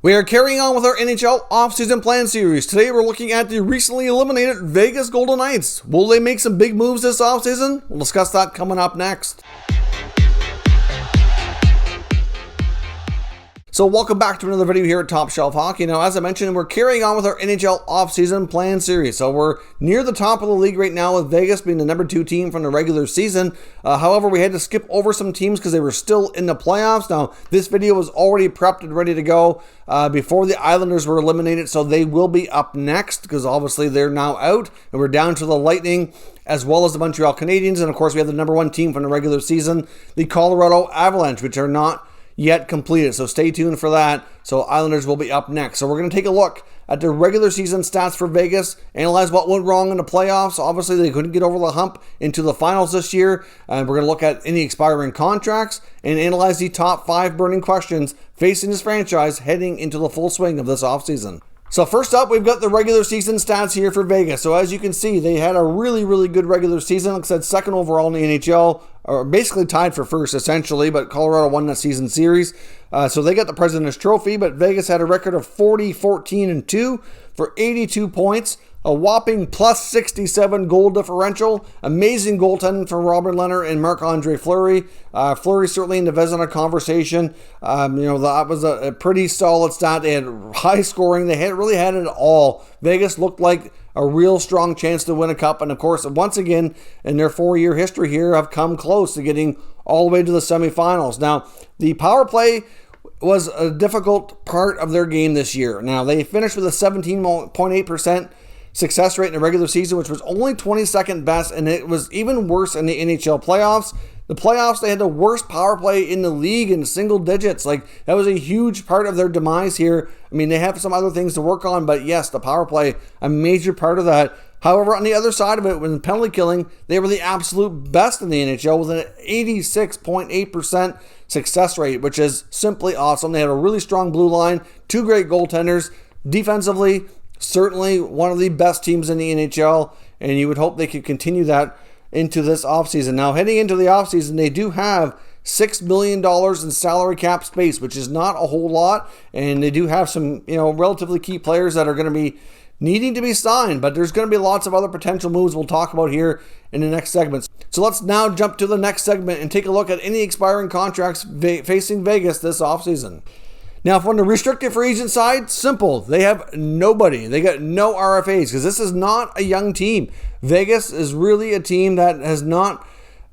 We are carrying on with our NHL offseason plan series. Today we're looking at the recently eliminated Vegas Golden Knights. Will they make some big moves this offseason? We'll discuss that coming up next. So welcome back to another video here at Top Shelf Hockey. Now, as I mentioned, we're carrying on with our NHL offseason plan series. So we're near the top of the league right now with Vegas being the number 2 team from the regular season. However, we had to skip over some teams because they were still in the playoffs. Now, this video was already prepped and ready to go before the Islanders were eliminated. So they will be up next because obviously they're now out. And we're down to the Lightning as well as the Montreal Canadiens. And of course, we have the number 1 team from the regular season, the Colorado Avalanche, which are not yet completed. So stay tuned for that. So Islanders will be up next. So we're going to take a look at the regular season stats for Vegas, analyze what went wrong in the playoffs. Obviously, they couldn't get over the hump into the finals this year. And we're going to look at any expiring contracts and analyze the top 5 burning questions facing this franchise heading into the full swing of this offseason. So first up, we've got the regular season stats here for Vegas. So as you can see, they had a really good regular season. Like I said, second overall in the NHL, or basically tied for first essentially, but Colorado won that season series. So they got the President's Trophy, but Vegas had a record of 40-14-2 for 82 points. A whopping plus 67 goal differential. Amazing goaltending from Robin Lehner and Marc-Andre Fleury. Fleury certainly in the Vezina conversation. That was a pretty solid stat. They had high scoring. They really had it all. Vegas looked like a real strong chance to win a cup. And of course, once again, in their 4-year history here, have come close to getting all the way to the semifinals. Now, the power play was a difficult part of their game this year. Now, they finished with a 17.8% success rate in the regular season, which was only 22nd best, and it was even worse in the NHL playoffs. The playoffs, they had the worst power play in the league in single digits. Like, that was a huge part of their demise here. I mean, they have some other things to work on, but yes, the power play, a major part of that. However, on the other side of it, when penalty killing, they were the absolute best in the NHL with an 86.8% success rate, which is simply awesome. They had a really strong blue line, 2 great goaltenders. Defensively, certainly one of the best teams in the NHL, and you would hope they could continue that into this offseason. Now, heading into the offseason, they do have $6 million in salary cap space, which is not a whole lot, and they do have some, relatively key players that are going to be needing to be signed, but there's going to be lots of other potential moves we'll talk about here in the next segments. So let's now jump to the next segment and take a look at any expiring contracts facing Vegas this offseason. Now, from the restricted free agent side, simple. They have nobody. They got no RFAs because this is not a young team. Vegas is really a team that has not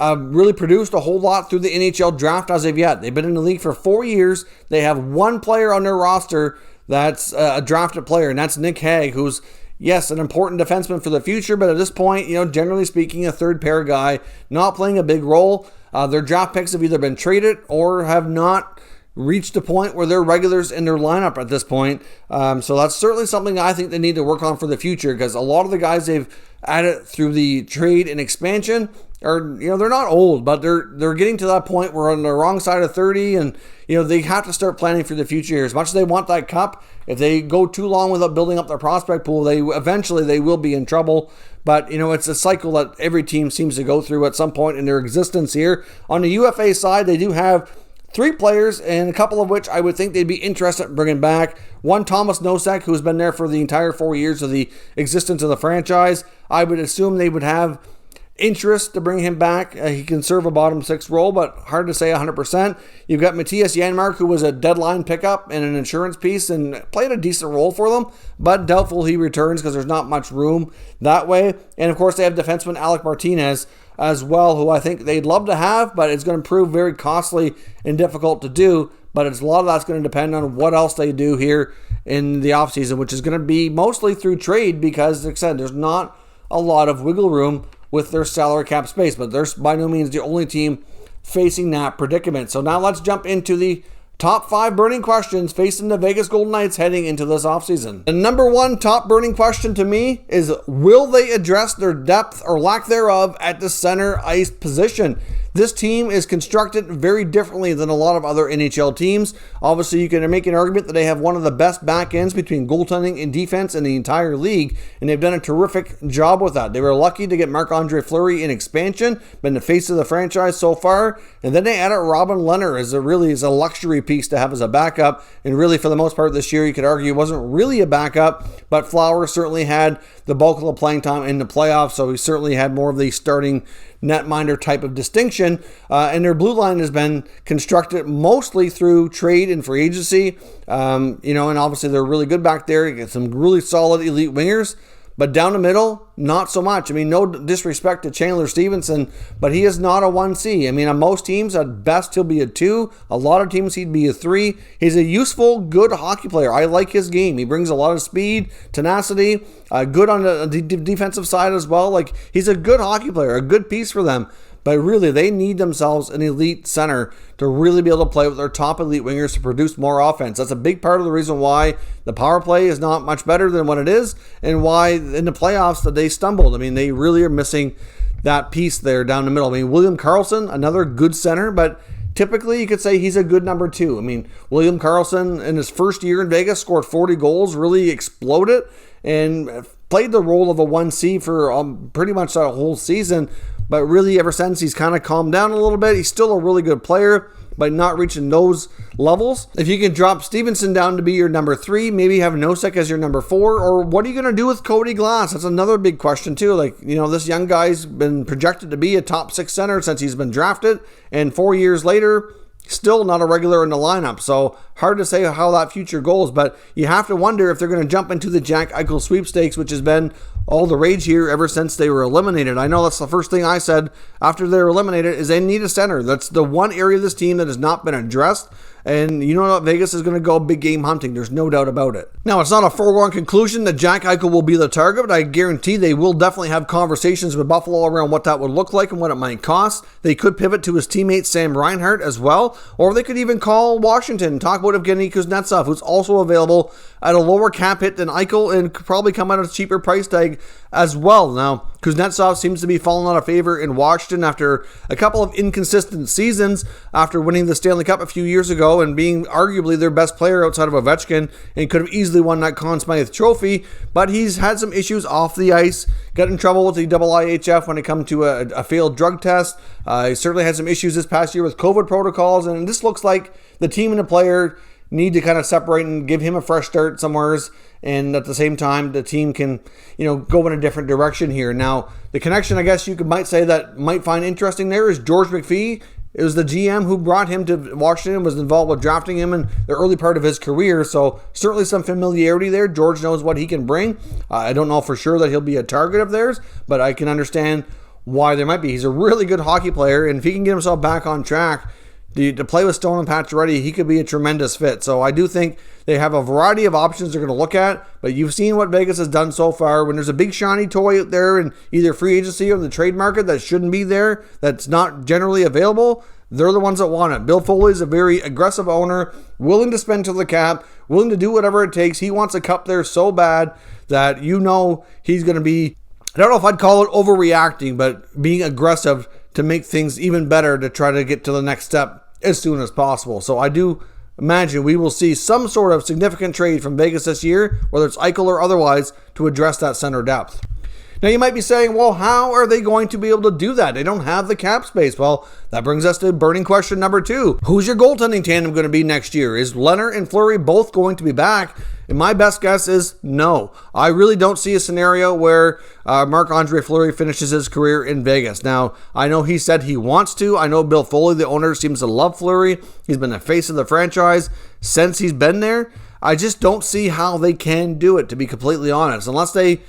really produced a whole lot through the NHL Draft as of yet. They've been in the league for 4 years. They have 1 player on their roster that's a drafted player, and that's Nick Hague, who's, yes, an important defenseman for the future, but at this point, generally speaking, a third pair guy, not playing a big role. Their draft picks have either been traded or have not reached a point where they're regulars in their lineup at this point. So that's certainly something I think they need to work on for the future, because a lot of the guys they've added through the trade and expansion are, they're not old, but they're getting to that point where on the wrong side of 30, and they have to start planning for the future here. As much as they want that cup, if they go too long without building up their prospect pool, they will be in trouble. But it's a cycle that every team seems to go through at some point in their existence here. On the UFA side, they do have 3 players, and a couple of which I would think they'd be interested in bringing back. One, Thomas Nosek, who's been there for the entire 4 years of the existence of the franchise. I would assume they would have interest to bring him back. He can serve a bottom 6 role, but hard to say 100%. You've got Matthias Janmark, who was a deadline pickup and an insurance piece and played a decent role for them, but doubtful he returns because there's not much room that way. And of course, they have defenseman Alec Martinez as well, who I think they'd love to have, but it's going to prove very costly and difficult to do. But a lot of that's going to depend on what else they do here in the offseason, which is going to be mostly through trade because, like I said, there's not a lot of wiggle room with their salary cap space, but they're by no means the only team facing that predicament. So now let's jump into the top 5 burning questions facing the Vegas Golden Knights heading into this offseason. The number 1 top burning question to me is, will they address their depth or lack thereof at the center ice position? This team is constructed very differently than a lot of other NHL teams. Obviously, you can make an argument that they have one of the best back ends between goaltending and defense in the entire league, and they've done a terrific job with that. They were lucky to get Marc-Andre Fleury in expansion, been the face of the franchise so far, and then they added Robin Lehner as a luxury piece to have as a backup, and really for the most part this year you could argue wasn't really a backup, but Flowers certainly had the bulk of the playing time in the playoffs, so he certainly had more of the starting netminder type of distinction, and their blue line has been constructed mostly through trade and free agency, and obviously they're really good back there. You get some really solid elite wingers, but down the middle, not so much. I mean, no disrespect to Chandler Stevenson, but he is not a 1C. I mean, on most teams, at best, he'll be a 2. A lot of teams, he'd be a 3. He's a useful, good hockey player. I like his game. He brings a lot of speed, tenacity, good on the defensive side as well. Like, he's a good hockey player, a good piece for them. But really, they need themselves an elite center to really be able to play with their top elite wingers to produce more offense. That's a big part of the reason why the power play is not much better than what it is, and why in the playoffs that they stumbled. I mean, they really are missing that piece there down the middle. I mean, William Karlsson, another good center, but typically you could say he's a good number 2. I mean, William Karlsson in his first year in Vegas scored 40 goals, really exploded, and played the role of a 1C for pretty much that whole season. But really, ever since, he's kind of calmed down a little bit. He's still a really good player, but not reaching those levels. If you can drop Stevenson down to be your number 3, maybe have Nosek as your number 4, or what are you going to do with Cody Glass? That's another big question too. Like, this young guy's been projected to be a top 6 center since he's been drafted, and 4 years later, still not a regular in the lineup. So hard to say how that future goes, but you have to wonder if they're going to jump into the Jack Eichel sweepstakes, which has been all the rage here ever since they were eliminated. I know that's the first thing I said after they were eliminated is they need a center. That's the one area of this team that has not been addressed. And you know what? Vegas is going to go big game hunting. There's no doubt about it. Now, it's not a foregone conclusion that Jack Eichel will be the target, but I guarantee they will definitely have conversations with Buffalo around what that would look like and what it might cost. They could pivot to his teammate Sam Reinhart as well, or they could even call Washington and talk about Evgeny Kuznetsov, who's also available at a lower cap hit than Eichel and could probably come at a cheaper price tag as well. Now, Kuznetsov seems to be falling out of favor in Washington after a couple of inconsistent seasons after winning the Stanley Cup a few years ago and being arguably their best player outside of Ovechkin and could have easily won that Conn Smythe trophy, but he's had some issues off the ice, got in trouble with the IIHF when it comes to a failed drug test. He certainly had some issues this past year with COVID protocols, and this looks like the team and the player need to kind of separate and give him a fresh start somewheres, and at the same time the team can go in a different direction here. Now, the connection I guess might say that might find interesting there is George McPhee. It was the GM who brought him to Washington, was involved with drafting him in the early part of his career, so certainly some familiarity there. George knows what he can bring. I don't know for sure that he'll be a target of theirs, but I can understand why there might be. He's a really good hockey player, and if he can get himself back on track to play with Stone and Pacioretty, he could be a tremendous fit. So I do think they have a variety of options they're going to look at, but you've seen what Vegas has done so far. When there's a big shiny toy out there in either free agency or the trade market that shouldn't be there, that's not generally available, they're the ones that want it. Bill Foley is a very aggressive owner, willing to spend to the cap, willing to do whatever it takes. He wants a cup there so bad that he's going to be, I don't know if I'd call it overreacting, but being aggressive to make things even better to try to get to the next step as soon as possible. So I do imagine we will see some sort of significant trade from Vegas this year, whether it's Eichel or otherwise, to address that center depth. Now, you might be saying, well, how are they going to be able to do that? They don't have the cap space. Well, that brings us to burning question number 2. Who's your goaltending tandem going to be next year? Is Lehner and Fleury both going to be back? And my best guess is no. I really don't see a scenario where Marc-Andre Fleury finishes his career in Vegas. Now, I know he said he wants to. I know Bill Foley, the owner, seems to love Fleury. He's been the face of the franchise since he's been there. I just don't see how they can do it, to be completely honest. Unless they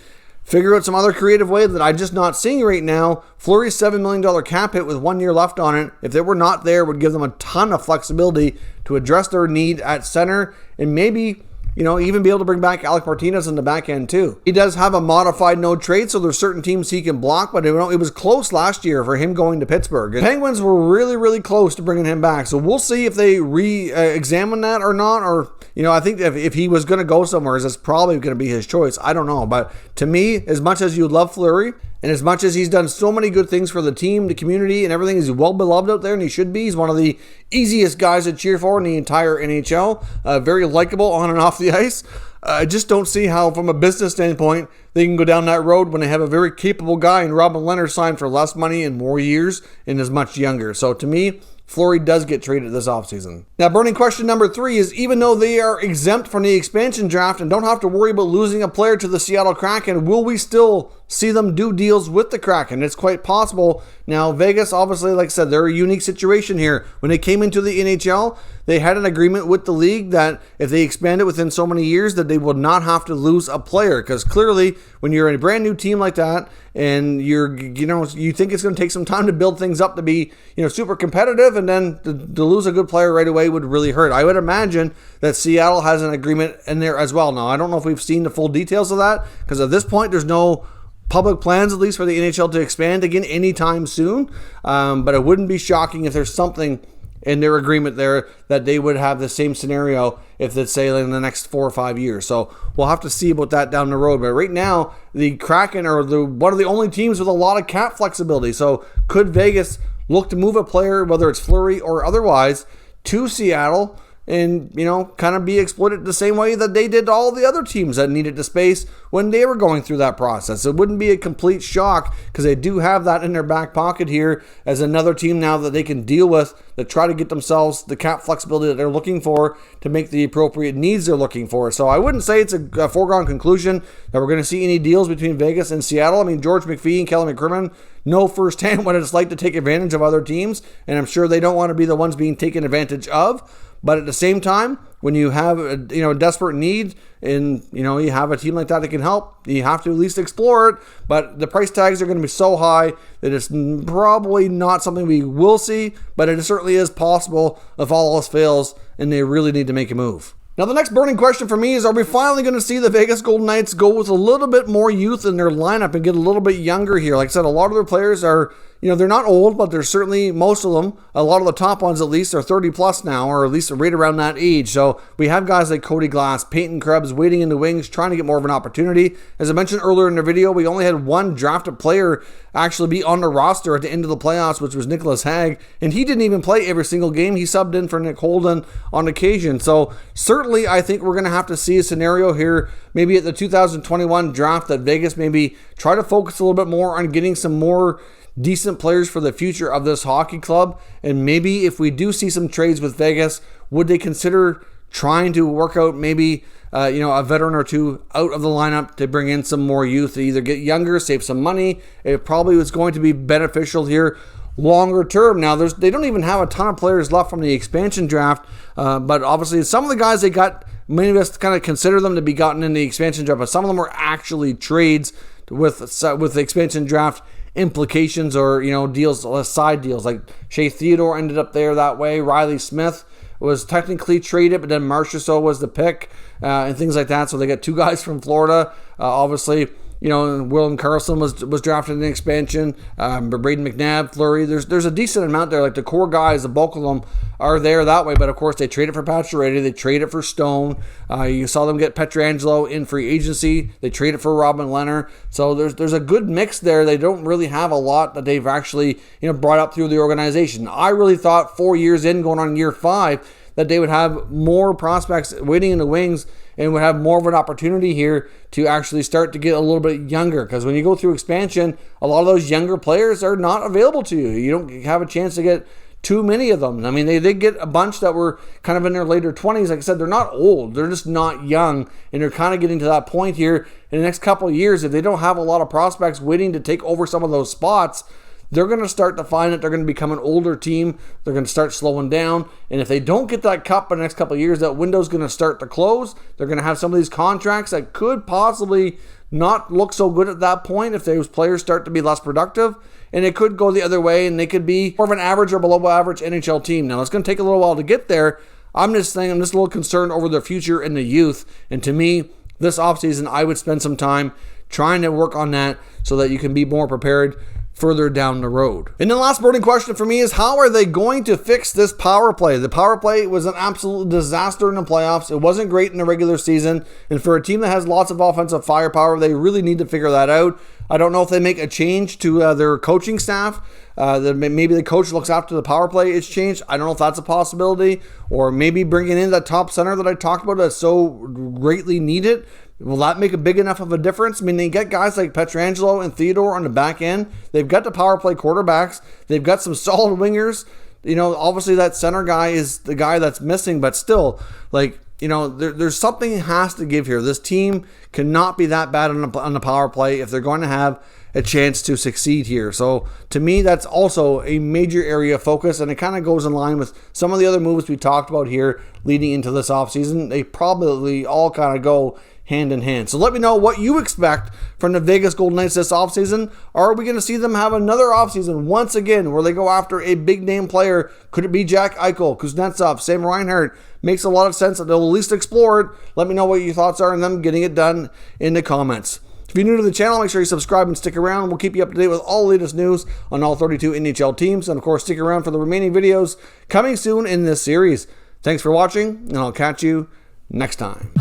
figure out some other creative way that I'm just not seeing right now. Fleury's $7 million cap hit with 1 year left on it, if they were not there, would give them a ton of flexibility to address their need at center and maybe even be able to bring back Alec Martinez in the back end too. He does have a modified no trade, so there's certain teams he can block, but it was close last year for him going to Pittsburgh. The Penguins were really, really close to bringing him back, so we'll see if they re-examine that or not, or I think if he was going to go somewhere, that's probably going to be his choice. I don't know, but to me, as much as you love Fleury, And as much as he's done so many good things for the team, the community, and everything, he's well beloved out there, and he should be. He's one of the easiest guys to cheer for in the entire NHL. Very likable on and off the ice. I just don't see how, from a business standpoint, they can go down that road when they have a very capable guy in Robin Lehner signed for less money and more years and is much younger. So to me, Fleury does get traded this offseason. Now, burning question number 3 is, even though they are exempt from the expansion draft and don't have to worry about losing a player to the Seattle Kraken, will we still see them do deals with the Kraken? It's quite possible. Now, Vegas, obviously, like I said, they're a unique situation here. When they came into the NHL, they had an agreement with the league that if they expanded within so many years, that they would not have to lose a player. Because clearly, when you're in a brand new team like that, and you think it's going to take some time to build things up to be, super competitive, and then to lose a good player right away would really hurt. I would imagine that Seattle has an agreement in there as well. Now, I don't know if we've seen the full details of that, because at this point, there's no public plans, at least for the NHL, to expand again anytime soon. But it wouldn't be shocking if there's something in their agreement there that they would have the same scenario if it's, say, in the next 4 or 5 years. So we'll have to see about that down the road. But right now, the Kraken are one of the only teams with a lot of cap flexibility. So could Vegas look to move a player, whether it's Fleury or otherwise, to Seattle and, kind of be exploited the same way that they did all the other teams that needed the space when they were going through that process? It wouldn't be a complete shock, because they do have that in their back pocket here as another team now that they can deal with, to try to get themselves the cap flexibility that they're looking for to make the appropriate needs they're looking for. So I wouldn't say it's a foregone conclusion that we're going to see any deals between Vegas and Seattle. I mean, George McPhee and Kelly McCrimmon know firsthand what it's like to take advantage of other teams, and I'm sure they don't want to be the ones being taken advantage of. But at the same time, when you have a desperate need, and you have a team like that can help, you have to at least explore it. But the price tags are going to be so high that it's probably not something we will see, but it certainly is possible if all else fails and they really need to make a move. Now, the next burning question for me is, are we finally going to see the Vegas Golden Knights go with a little bit more youth in their lineup and get a little bit younger here? Like I said, a lot of their players are, they're not old, but they're certainly, most of them, a lot of the top ones at least, are 30 plus now, or at least right around that age. So we have guys like Cody Glass, Peyton Krebs waiting in the wings, trying to get more of an opportunity. As I mentioned earlier in the video, we only had one drafted player actually be on the roster at the end of the playoffs, which was Nicholas Hague, and he didn't even play every single game. He subbed in for Nick Holden on occasion. So certainly I think we're going to have to see a scenario here, maybe at the 2021 draft, that Vegas maybe try to focus a little bit more on getting some more decent players for the future of this hockey club. And maybe if we do see some trades with Vegas, would they consider trying to work out maybe a veteran or two out of the lineup to bring in some more youth, to either get younger, save some money? It probably was going to be beneficial here longer term. Now, they don't even have a ton of players left from the expansion draft, but obviously some of the guys they got, many of us kind of consider them to be gotten in the expansion draft, but some of them were actually trades with the expansion draft implications, or deals, side deals. Like Shea Theodore ended up there that way. Riley Smith was technically traded, but then Marchessault was the pick, and things like that. So they got two guys from Florida. Obviously, William Karlsson was drafted in the expansion. Braden McNabb, Fleury. There's a decent amount there. Like the core guys, the bulk of them are there that way. But of course, they traded for Pacioretty. They traded for Stone. You saw them get Pietrangelo in free agency. They traded for Robin Lehner. So there's a good mix there. They don't really have a lot that they've actually brought up through the organization. I really thought 4 years in, going on year 5, that they would have more prospects waiting in the wings and would have more of an opportunity here to actually start to get a little bit younger. Because when you go through expansion, a lot of those younger players are not available to you. You don't have a chance to get too many of them. I mean, they did get a bunch that were kind of in their later 20s. Like I said, they're not old. They're just not young. And they're kind of getting to that point here in the next couple of years. If they don't have a lot of prospects waiting to take over some of those spots, they're going to start to find that they're going to become an older team. They're going to start slowing down. And if they don't get that cup in the next couple of years, that window's going to start to close. They're going to have some of these contracts that could possibly not look so good at that point if those players start to be less productive. And it could go the other way, and they could be more of an average or below average NHL team. Now, it's going to take a little while to get there. I'm just a little concerned over their future in the youth. And to me, this offseason, I would spend some time trying to work on that so that you can be more prepared further down the road. And the last burning question for me is, how are they going to fix this power play? The power play was an absolute disaster in the playoffs. It wasn't great in the regular season. And for a team that has lots of offensive firepower, they really need to figure that out. I don't know if they make a change to their coaching staff. Maybe the coach looks after the power play is changed. I don't know if that's a possibility. Or maybe bringing in that top center that I talked about that's so greatly needed. Will that make a big enough of a difference? I mean, they get guys like Pietrangelo and Theodore on the back end. They've got the power play quarterbacks. They've got some solid wingers. You know, obviously that center guy is the guy that's missing, but still, like, you know, there's something has to give here. This team cannot be that bad on the power play if they're going to have a chance to succeed here. So to me, that's also a major area of focus, and it kind of goes in line with some of the other moves we talked about here leading into this offseason. They probably all kind of go hand in hand. So let me know what you expect from the Vegas Golden Knights this offseason. Are we going to see them have another offseason once again where they go after a big name player? Could it be Jack Eichel, Kuznetsov, Sam Reinhart? Makes a lot of sense that they'll at least explore it. Let me know what your thoughts are on them getting it done in the comments. If you're new to the channel, make sure you subscribe and stick around. We'll keep you up to date with all the latest news on all 32 NHL teams. And of course, stick around for the remaining videos coming soon in this series. Thanks for watching, and I'll catch you next time.